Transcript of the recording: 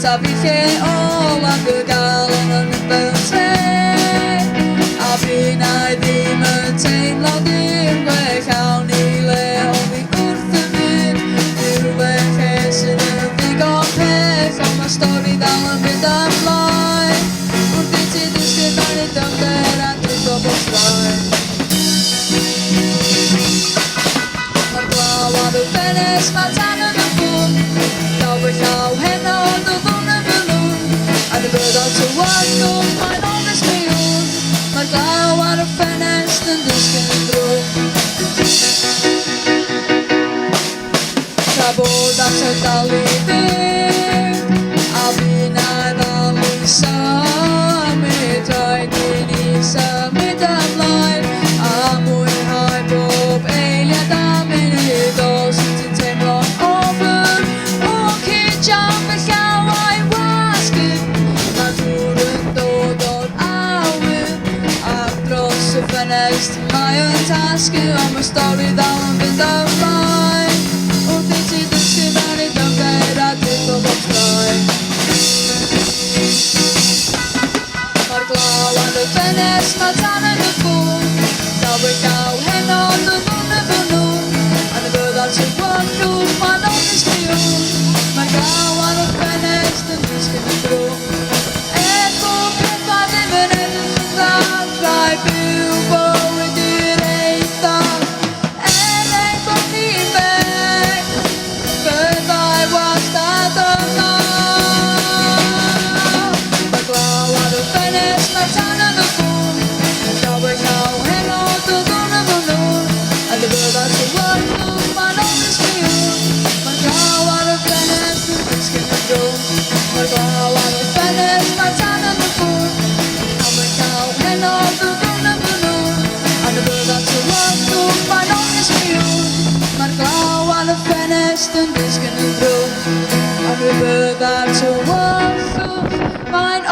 sa vi lle o lan gydael yn fy tre. A finnau ddim yn teimlo dim gwell awn i le o'n i wrth y mynd. I rhywbeth lle sydd yn ddigon pell, ond mae stori dal yn mynd ymlaen. Wrth i ti ddisgyn ar ei dyfder a drwyddo bob straen. Mae'r glaw ar y ffenest, mae tan yn y ffwn. Llaw fy llaw heno dy ddwn yn fy nwn. A dy byddai tywodgwm, mae'n onest mi hwn. Mae'r glaw ar y ffenest yn disgyn yn drwm. Tra bod amser dal i fynd, a finnau ddal i symud. Rhaid i ni symud ymlaen a mwynhau bob eiliad a munud. Os wyt ti'n teimlo'n ofn o'n cydian fy llaw a'i wasgu, mae dŵr yn dod o'r awyr ac dros y ffenest mae yn tasgu, ond mae stori ddal yn fynd ymlaen. Wrth i ti ddysgu mewn i dyfder a drwyddo bob straen. Mae'r glaw ar y ffenest, mae tan yn y ffwn. Llaw fy llaw heno dy ddwn yn fy nwn. A dy byddai'r tywodgwm, mae'n onest mi hwn. Mae'r glaw ar y ffenest yn disgyn yn drwm. Bob pethau ddim yn edrych yn dda, rhaid byw bywyd i'r eithaf. Ein bod ni'n bell, byddai wastad yma. Mae'r glaw ar y ffenest, mae tan yn y ffwn. Llaw fy llaw heno dy ddwn yn fy nwn. A dy byddai'r tywodgwm, mae'n onest mi hwn. Mae'r glaw ar y ffenest yn disgyn yn drwm. Mae'r glaw ar y ffenest, mae tan yn y ffwn. Llaw fy llaw heno dy ddwn yn fy nwn. A dy byddai'r tywodgwm, mae'n onest mi hwn. Mae'r glaw ar y ffenest yn disgyn yn drwm. A dy byddai'r tywodgwm, mae'n